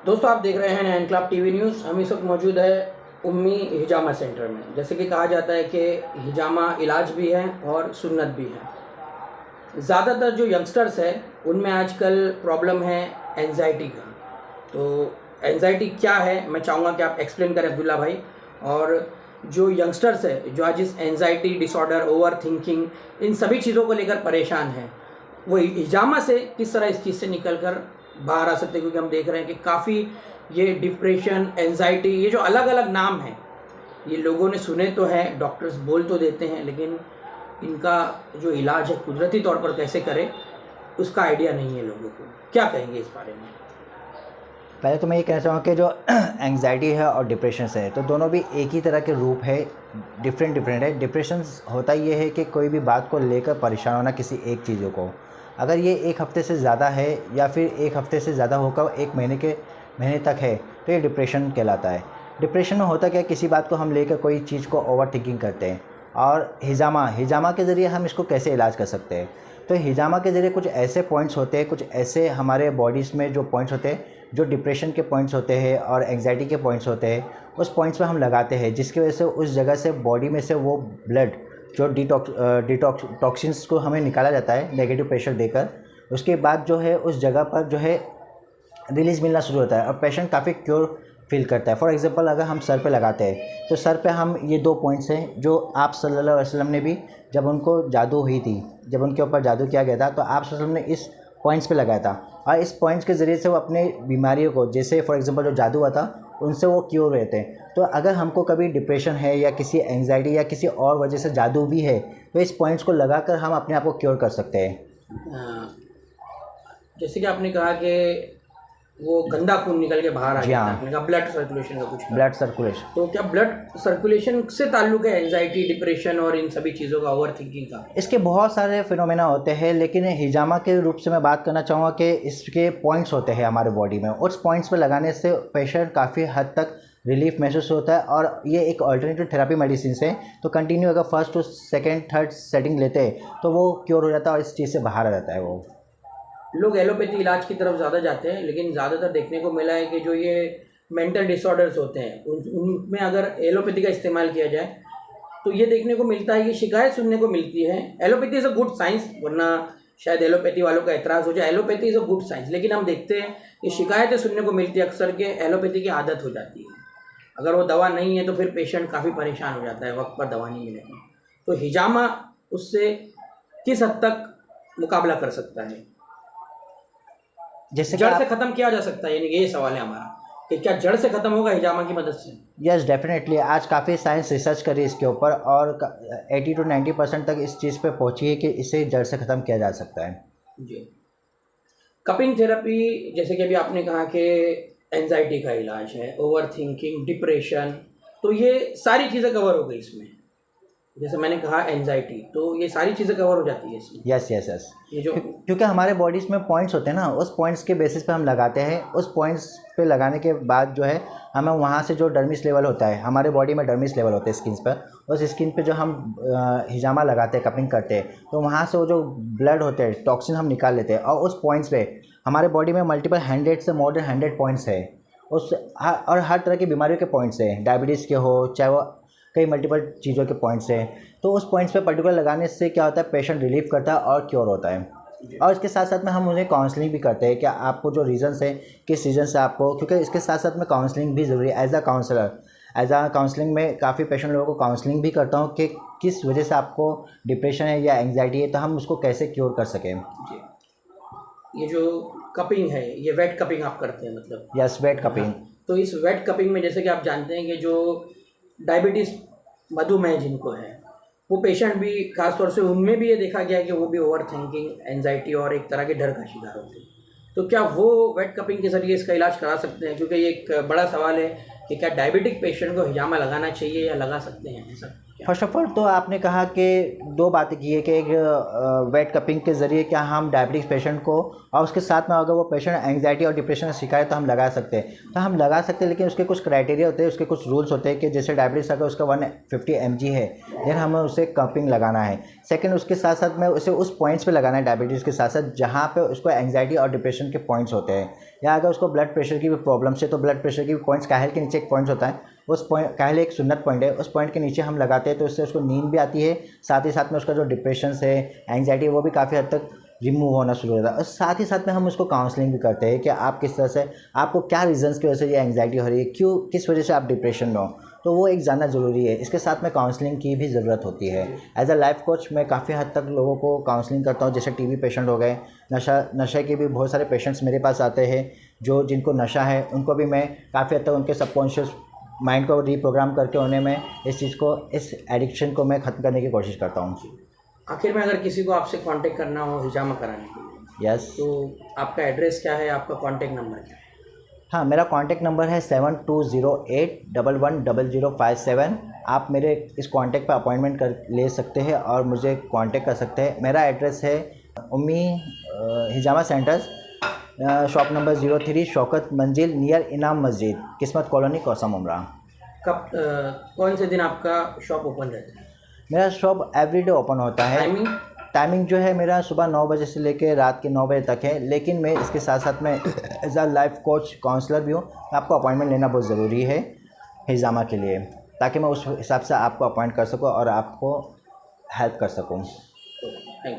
दोस्तों आप देख रहे हैं एनक्लाब टीवी न्यूज़। हम इस वक्त मौजूद है उम्मी हिजामा सेंटर में। जैसे कि कहा जाता है कि हिजामा इलाज भी है और सुन्नत भी है। ज़्यादातर जो यंगस्टर्स है उनमें आजकल प्रॉब्लम है एंजाइटी का। तो एंजाइटी क्या है मैं चाहूँगा कि आप एक्सप्लेन करें अब्दुल्ला भाई। और जो यंगस्टर्स है जो आज इस एंजाइटी डिसऑर्डर, ओवर थिंकिंग, इन सभी चीज़ों को लेकर परेशान है, वो हिजामा से किस तरह इस चीज़ से निकल कर बाहर आ सकते हैं। क्योंकि हम देख रहे हैं कि काफ़ी ये डिप्रेशन, एंजाइटी, ये जो अलग अलग नाम हैं ये लोगों ने सुने तो हैं, डॉक्टर्स बोल तो देते हैं, लेकिन इनका जो इलाज है कुदरती तौर पर कैसे करें उसका आइडिया नहीं है लोगों को। क्या कहेंगे इस बारे में? पहले तो मैं ये कहना चाहूँगा कि जो एंग्जाइटी है और डिप्रेशन है तो दोनों भी एक ही तरह के रूप है, डिफरेंट है। डिप्रेशन होता ये है कि कोई भी बात को लेकर परेशान होना किसी एक चीज़ों को, अगर ये एक हफ़्ते से ज़्यादा है या फिर एक हफ़्ते से ज़्यादा होकर एक महीने तक है तो ये डिप्रेशन कहलाता है। डिप्रेशन में होता क्या, किसी बात को हम लेकर कोई चीज़ को ओवर थिंकिंग करते हैं। और हिजामा के ज़रिए हम इसको कैसे इलाज कर सकते हैं, तो हिजामा के ज़रिए कुछ ऐसे पॉइंट्स होते हैं, कुछ ऐसे हमारे बॉडीज़ में जो पॉइंट्स होते हैं जो डिप्रेशन के पॉइंट्स होते हैं और एंग्जाइटी के पॉइंट्स होते हैं, उस पॉइंट्स पे हम लगाते हैं, जिसकी वजह से उस जगह से बॉडी में से वो ब्लड जो टॉक्सिन्स को हमें निकाला जाता है नेगेटिव प्रेशर देकर। उसके बाद जो है उस जगह पर जो है रिलीज़ मिलना शुरू होता है और पेशेंट काफ़ी क्योर फील करता है। फॉर एग्जांपल अगर हम सर पे लगाते हैं तो सर पे हम ये 2 पॉइंट्स हैं जो आप सल्लल्लाहु अलैहि वसल्लम ने भी, जब उनको जादू हुई थी, जब उनके ऊपर जादू किया गया था तो आप सल्लल्लाहु अलैहि वसल्लम ने इस पॉइंट्स पे लगाया था। और इस पॉइंट्स के ज़रिए से वो अपने बीमारियों को, जैसे फॉर एग्जांपल जो जादू हुआ था उनसे वो क्योर हुए थे। तो अगर हमको कभी डिप्रेशन है या किसी एंग्जाइटी या किसी और वजह से जादू भी है तो इस पॉइंट्स को लगाकर हम अपने आप को क्योर कर सकते हैं। जैसे कि आपने कहा कि वो गंदा खून निकल के बाहर आ जाता है, आपने कहा ब्लड सर्कुलेशन का कुछ, ब्लड सर्कुलेशन, तो क्या ब्लड सर्कुलेशन से ताल्लुक है एंजाइटी, डिप्रेशन और इन सभी चीज़ों का, ओवर थिंकिंग का? इसके बहुत सारे फिनोमेना होते हैं, लेकिन हिजामा के रूप से मैं बात करना चाहूँगा कि इसके पॉइंट्स होते हैं हमारे बॉडी में। उस पॉइंट्स पर लगाने से पेशेंट काफ़ी हद तक रिलीफ महसूस होता है और ये एक अल्टरनेटिव थेरेपी मेडिसिन है। तो कंटिन्यू अगर first to second third setting लेते हैं तो वो क्योर हो जाता है और इस चीज़ से बाहर आ जाता है। वो लोग एलोपैथी इलाज की तरफ ज़्यादा जाते हैं, लेकिन ज़्यादातर देखने को मिला है कि जो ये मेंटल डिसऑर्डर्स होते हैं उनमें अगर एलोपैथी का इस्तेमाल किया जाए तो ये देखने को मिलता है, ये शिकायत सुनने को मिलती है। Allopathy is a good science, वरना शायद एलोपैथी वालों का एतराज़ हो जाए। Allopathy is a good science, लेकिन हम देखते हैं कि शिकायतें सुनने को मिलती है अक्सर के एलोपैथी की आदत हो जाती है। अगर वो दवा नहीं है तो फिर पेशेंट काफ़ी परेशान हो जाता है, वक्त पर दवा नहीं मिलेगी। तो हिजामा उससे किस हद तक मुकाबला कर सकता है? जैसे जड़ से ख़त्म किया जा सकता है, यानी कि ये सवाल है हमारा कि क्या जड़ से ख़त्म होगा हिजामा की मदद से? Yes, definitely. आज काफ़ी साइंस रिसर्च करी इसके ऊपर और 80 to 90% तक इस चीज़ पे पहुंची है कि इसे जड़ से ख़त्म किया जा सकता है। जी। कपिंग थेरेपी, जैसे कि अभी आपने कहा कि एंजाइटी का इलाज है, ओवर थिंकिंग, डिप्रेशन, तो ये सारी चीज़ें कवर हो गई इसमें। जैसे मैंने कहा एंजाइटी, तो ये सारी चीज़ें कवर हो जाती है इसमें। यस। ये जो क्योंकि हमारे बॉडीज़ में पॉइंट्स होते हैं ना, उस पॉइंट्स के बेसिस पे हम लगाते हैं। उस पॉइंट्स पे लगाने के बाद जो है हमें वहाँ से जो डर्मिस लेवल होता है, हमारे बॉडी में डर्मिस लेवल होते हैं स्किन पर, उस स्किन पे जो हम हिजामा लगाते हैं, कपिंग करते हैं, तो वहाँ से वो जो ब्लड होते हैं, टॉक्सिन हम निकाल लेते हैं। और उस पॉइंट्स पे हमारे बॉडी में मल्टीपल 100 से मोर देन 100 पॉइंट्स है और हर तरह की बीमारियों के पॉइंट्स हैं, डायबिटीज़ के हो चाहे वो कई मल्टीपल चीज़ों के पॉइंट्स हैं। तो उस पॉइंट्स पे पर्टिकुलर लगाने से क्या होता है, पेशेंट रिलीफ करता है और क्योर होता है। और इसके साथ साथ में हम उन्हें काउंसलिंग भी करते हैं कि आपको जो रीज़न्स है, किस रीज़न से आपको, क्योंकि इसके साथ साथ में काउंसलिंग भी ज़रूरी है। एज अ काउंसलिंग में काफ़ी पेशेंट लोगों को काउंसलिंग भी करता हूँ कि किस वजह से आपको डिप्रेशन है या एंग्जाइटी है, तो हम उसको कैसे क्योर कर सकें। ये जो कपिंग है, ये वेट कपिंग आप करते हैं मतलब? Yes, wet cupping. तो इस वेट कपिंग में जैसे कि आप जानते हैं कि जो डायबिटीज़, मधुमेह जिनको है, वो पेशेंट भी खासतौर से उनमें भी ये देखा गया है कि वो भी ओवर थिंकिंग, एंजाइटी और एक तरह के डर का शिकार होते हैं। तो क्या वो वेट कपिंग के ज़रिए इसका इलाज करा सकते हैं? क्योंकि ये एक बड़ा सवाल है कि क्या डायबिटिक पेशेंट को हिजामा लगाना चाहिए या लगा सकते हैं ऐसा? फर्स्ट ऑफ ऑल तो आपने कहा कि दो बातें की है कि एक वेट कपिंग के ज़रिए क्या हम डायबिटिक्स पेशेंट को और उसके साथ में अगर वो पेशेंट एंग्जाइटी और डिप्रेशन का शिकायत है तो हम लगा सकते हैं। तो हम लगा सकते हैं, लेकिन उसके कुछ क्राइटेरिया होते हैं, उसके कुछ रूल्स होते हैं कि जैसे डायबिटिक्स अगर उसका 150 mg है देन हमें उसे कपिंग लगाना है। सेकेंड, उसके साथ साथ में उसे उस पॉइंट्स पर लगाना है डायबिटीज़ के साथ साथ जहाँ पर उसको एंग्जाइटी और डिप्रेशन के पॉइंट्स होते हैं। या अगर उसको ब्लड प्रेशर की भी प्रॉब्लम्स है तो ब्लड प्रेशर की भी पॉइंट्स काहिल के नीचे एक पॉइंट्स होता है, उस पॉइंट काहिल एक सुन्नत पॉइंट है, उस पॉइंट के नीचे हम लगाते हैं तो उससे उसको नींद भी आती है, साथ ही साथ में उसका जो डिप्रेशन है एंग्जाइटी वो भी काफ़ी हद तक रिमूव होना शुरू हो जाता है। और साथ ही साथ में हम उसको काउंसलिंग भी करते हैं कि आप किस तरह से, आपको क्या रीज़न्स की वजह से ये एंग्जाइटी हो रही है, क्यों, किस वजह से आप डिप्रेशन में हो, तो वो एक जानना ज़रूरी है। इसके साथ में काउंसलिंग की भी ज़रूरत होती है। एज अ लाइफ कोच मैं काफ़ी हद तक लोगों को काउंसलिंग करता हूँ, जैसे टीबी पेशेंट हो गए, नशे के भी बहुत सारे पेशेंट्स मेरे पास आते हैं जो जिनको नशा है, उनको भी मैं काफ़ी हद तक उनके सबकॉन्शियस माइंड को रीप्रोग्राम करके उन्हें मैं इस चीज़ को, इस एडिक्शन को मैं ख़त्म करने की कोशिश करता हूँ। आखिर में अगर किसी को आपसे कांटेक्ट करना हो हिजामा कराने के लिए, यस, तो आपका एड्रेस क्या है, आपका कांटेक्ट नंबर क्या है? हाँ, मेरा कांटेक्ट नंबर है 7208110057। आप मेरे इस कांटेक्ट पर अपॉइंटमेंट कर ले सकते हैं और मुझे कांटेक्ट कर सकते हैं। मेरा एड्रेस है उम्मी हिजामा सेंटर्स, शॉप नंबर 03, शौकत मंजिल, नियर इनाम मस्जिद, किस्मत कॉलोनी, कौसम उमरा। कब कौन से दिन आपका शॉप ओपन रहता है? मेरा शॉप एवरीडे ओपन होता है। टाइमिंग जो है मेरा सुबह 9 बजे से लेकर रात के 9 बजे तक है, लेकिन मैं इसके साथ साथ में as a life coach counsellor भी हूँ। आपको अपॉइंटमेंट लेना बहुत ज़रूरी है हिजामा के लिए, ताकि मैं उस हिसाब से आपको अपॉइंट कर सकूँ और आपको हेल्प कर सकूँ। Thank you.